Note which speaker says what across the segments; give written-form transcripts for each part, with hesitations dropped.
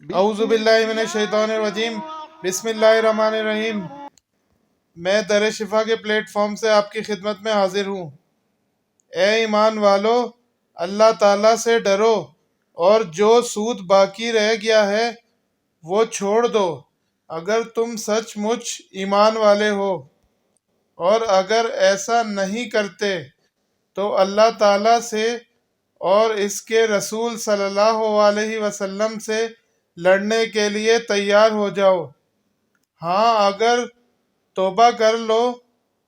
Speaker 1: اعوذ باللہ من الشیطان الرجیم، بسم اللہ الرحمن الرحیم۔ میں در شفا کے پلیٹ فارم سے آپ کی خدمت میں حاضر ہوں۔ اے ایمان والو، اللہ تعالیٰ سے ڈرو اور جو سود باقی رہ گیا ہے وہ چھوڑ دو اگر تم سچ مچ ایمان والے ہو، اور اگر ایسا نہیں کرتے تو اللہ تعالیٰ سے اور اس کے رسول صلی اللہ علیہ وسلم سے لڑنے کے لیے تیار ہو جاؤ۔ ہاں، اگر توبہ کر لو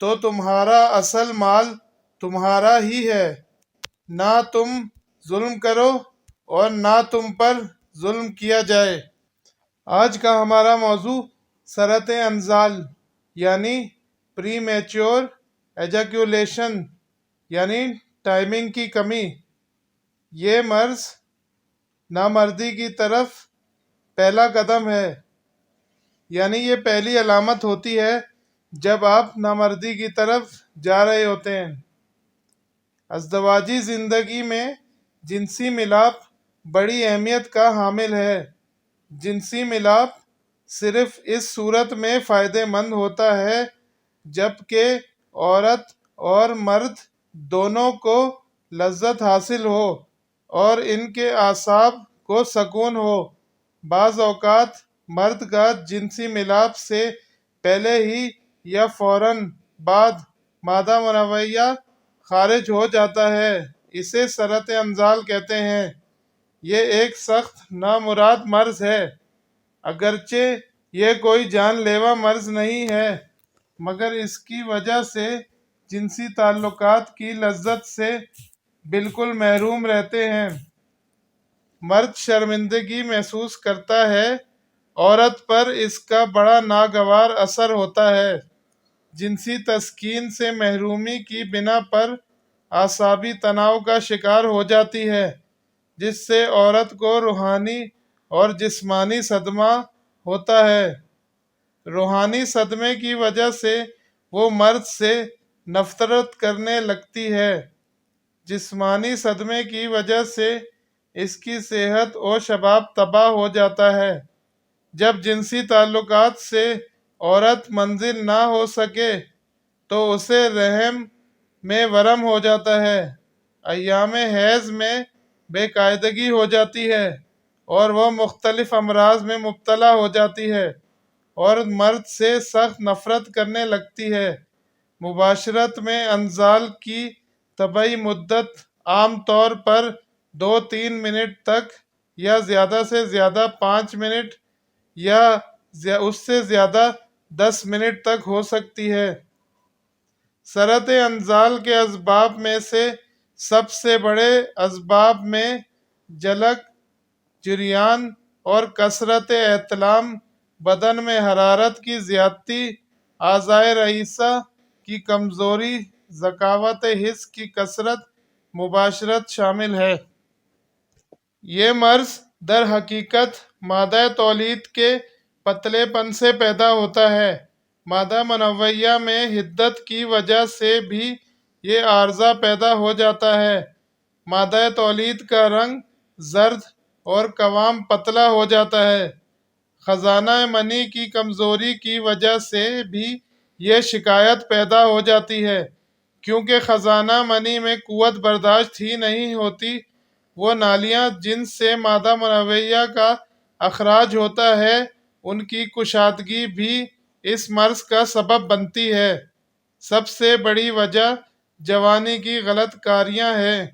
Speaker 1: تو تمہارا اصل مال تمہارا ہی ہے، نہ تم ظلم کرو اور نہ تم پر ظلم کیا جائے۔ آج کا ہمارا موضوع سرۃ انزال یعنی پری میچور ایجاکولیشن یعنی ٹائمنگ کی کمی۔ یہ مرض نامردی کی طرف پہلا قدم ہے، یعنی یہ پہلی علامت ہوتی ہے جب آپ نامردی کی طرف جا رہے ہوتے ہیں۔ ازدواجی زندگی میں جنسی ملاپ بڑی اہمیت کا حامل ہے۔ جنسی ملاپ صرف اس صورت میں فائدہ مند ہوتا ہے جب کہ عورت اور مرد دونوں کو لذت حاصل ہو اور ان کے اعصاب کو سکون ہو۔ بعض اوقات مرد کا جنسی ملاپ سے پہلے ہی یا فوراً بعد مادہ منویہ خارج ہو جاتا ہے، اسے سرۃ انزال کہتے ہیں۔ یہ ایک سخت نامراد مرض ہے، اگرچہ یہ کوئی جان لیوا مرض نہیں ہے، مگر اس کی وجہ سے جنسی تعلقات کی لذت سے بالکل محروم رہتے ہیں۔ مرد شرمندگی محسوس کرتا ہے، عورت پر اس کا بڑا ناگوار اثر ہوتا ہے۔ جنسی تسکین سے محرومی کی بنا پر اعصابی تناؤ کا شکار ہو جاتی ہے، جس سے عورت کو روحانی اور جسمانی صدمہ ہوتا ہے۔ روحانی صدمے کی وجہ سے وہ مرد سے نفرت کرنے لگتی ہے۔ جسمانی صدمے کی وجہ سے اس کی صحت و شباب تباہ ہو جاتا ہے۔ جب جنسی تعلقات سے عورت منزل نہ ہو سکے تو اسے رحم میں ورم ہو جاتا ہے، ایام حیض میں بے قاعدگی ہو جاتی ہے اور وہ مختلف امراض میں مبتلا ہو جاتی ہے اور مرد سے سخت نفرت کرنے لگتی ہے۔ مباشرت میں انزال کی طبیعی مدت عام طور پر 2-3 منٹ تک یا زیادہ سے زیادہ 5 منٹ یا اس سے زیادہ 10 منٹ تک ہو سکتی ہے۔ سرۃ انزال کے اسباب میں سے سب سے بڑے اسباب میں جلک، جریان اور کثرت احتلام، بدن میں حرارت کی زیادتی، اعضائے رئیسہ کی کمزوری، ذکاوت حس کی کثرت، مباشرت شامل ہے۔ یہ مرض در حقیقت مادہ تولید کے پتلے پن سے پیدا ہوتا ہے۔ مادہ منویہ میں حدت کی وجہ سے بھی یہ عارضہ پیدا ہو جاتا ہے۔ مادہ تولید کا رنگ زرد اور قوام پتلا ہو جاتا ہے۔ خزانہ منی کی کمزوری کی وجہ سے بھی یہ شکایت پیدا ہو جاتی ہے، کیونکہ خزانہ منی میں قوت برداشت ہی نہیں ہوتی۔ وہ نالیاں جن سے مادہ منویہ کا اخراج ہوتا ہے، ان کی کشادگی بھی اس مرض کا سبب بنتی ہے۔ سب سے بڑی وجہ جوانی کی غلط کاریاں ہیں،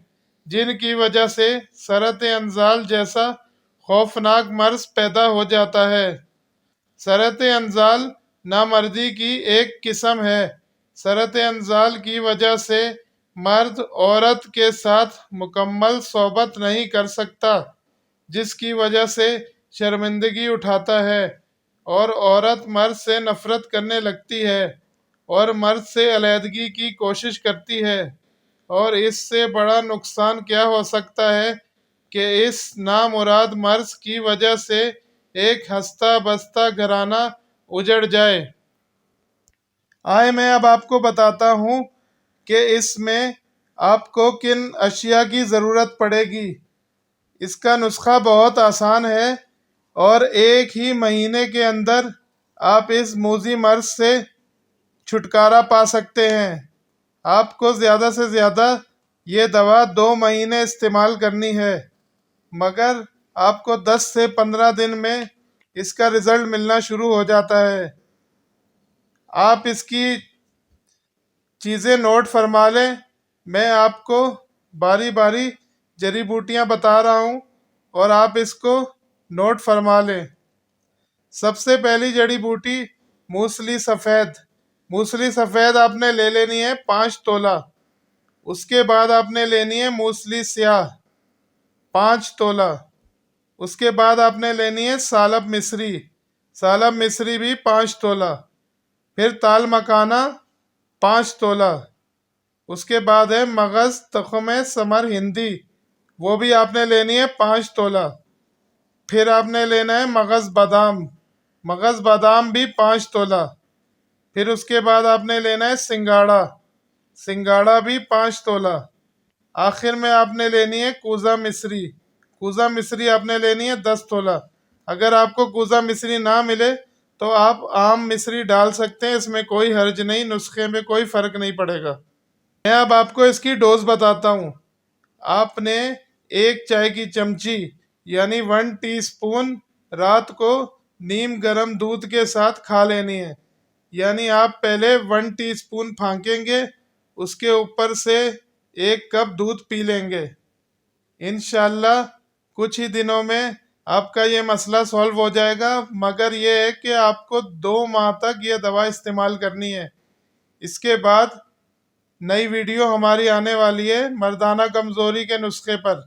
Speaker 1: جن کی وجہ سے سرطِ انزال جیسا خوفناک مرض پیدا ہو جاتا ہے۔ سرطِ انزال نامردی کی ایک قسم ہے۔ سرطِ انزال کی وجہ سے مرد عورت کے ساتھ مکمل صحبت نہیں کر سکتا، جس کی وجہ سے شرمندگی اٹھاتا ہے اور عورت مرد سے نفرت کرنے لگتی ہے اور مرد سے علیحدگی کی کوشش کرتی ہے۔ اور اس سے بڑا نقصان کیا ہو سکتا ہے کہ اس نامراد مرض کی وجہ سے ایک ہنستا بستا گھرانہ اجڑ جائے۔ آئے میں اب آپ کو بتاتا ہوں کہ اس میں آپ کو کن اشیاء کی ضرورت پڑے گی۔ اس کا نسخہ بہت آسان ہے۔ اور ایک ہی مہینے کے اندر آپ اس موذی مرض سے چھٹکارا پا سکتے ہیں۔ آپ کو زیادہ سے زیادہ یہ دوا 2 مہینے استعمال کرنی ہے، مگر آپ کو 10 سے 15 دن میں اس کا رزلٹ ملنا شروع ہو جاتا ہے۔ آپ اس کی چیزیں نوٹ فرما لیں، میں آپ کو باری باری جڑی بوٹیاں بتا رہا ہوں اور آپ اس کو نوٹ فرما لیں۔ سب سے پہلی جڑی بوٹی موسلی سفید۔ موسلی سفید آپ نے لے لینی ہے 5 تولہ۔ اس کے بعد آپ نے لینی ہے موسلی سیاہ 5 تولہ۔ اس کے بعد آپ نے لینی ہے سالب مصری۔ سالب مصری بھی 5 تولہ۔ پھر تال مکانا 5 تولہ۔ اس کے بعد ہے مغز تخم ثمر ہندی، وہ بھی آپ نے لینی ہے 5 تولہ۔ پھر آپ نے لینا ہے مغز بادام۔ مغز بادام بھی 5 تولہ۔ پھر اس کے بعد آپ نے لینا ہے سنگاڑا۔ سنگاڑا بھی 5 تولہ۔ آخر میں آپ نے لینی ہے کوزہ مصری۔ کوزہ مصری آپ نے لینی ہے 10 تولہ۔ اگر آپ کو کوزہ مصری نہ ملے تو آپ عام مصری ڈال سکتے ہیں، اس میں کوئی حرج نہیں، نسخے میں کوئی فرق نہیں پڑے گا۔ میں اب آپ کو اس کی ڈوز بتاتا ہوں۔ آپ نے 1 چائے کی چمچی یعنی 1 ٹی اسپون رات کو نیم گرم دودھ کے ساتھ کھا لینی ہے۔ یعنی آپ پہلے 1 ٹی اسپون پھانکیں گے، اس کے اوپر سے 1 کپ دودھ پی لیں گے۔ انشاءاللہ کچھ ہی دنوں میں آپ کا یہ مسئلہ سولو ہو جائے گا، مگر یہ ہے کہ آپ کو 2 ماہ تک یہ دوا استعمال کرنی ہے۔ اس کے بعد نئی ویڈیو ہماری آنے والی ہے مردانہ کمزوری کے نسخے پر،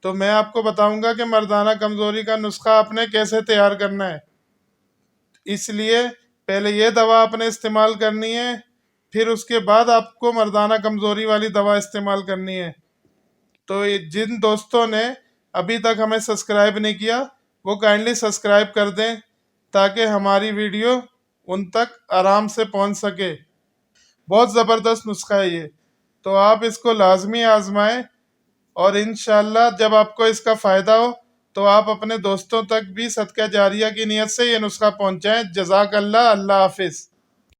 Speaker 1: تو میں آپ کو بتاؤں گا کہ مردانہ کمزوری کا نسخہ آپ نے کیسے تیار کرنا ہے۔ اس لیے پہلے یہ دوا آپ نے استعمال کرنی ہے، پھر اس کے بعد آپ کو مردانہ کمزوری والی دوا استعمال کرنی ہے۔ تو جن دوستوں نے ابھی تک ہمیں سبسکرائب نہیں کیا وہ کائنڈلی سبسکرائب کر دیں تاکہ ہماری ویڈیو ان تک آرام سے پہنچ سکے۔ بہت زبردست نسخہ ہے یہ، تو آپ اس کو لازمی آزمائیں، اور انشاءاللہ جب آپ کو اس کا فائدہ ہو تو آپ اپنے دوستوں تک بھی صدقہ جاریہ کی نیت سے یہ نسخہ پہنچائیں۔ جزاک اللہ، اللہ حافظ۔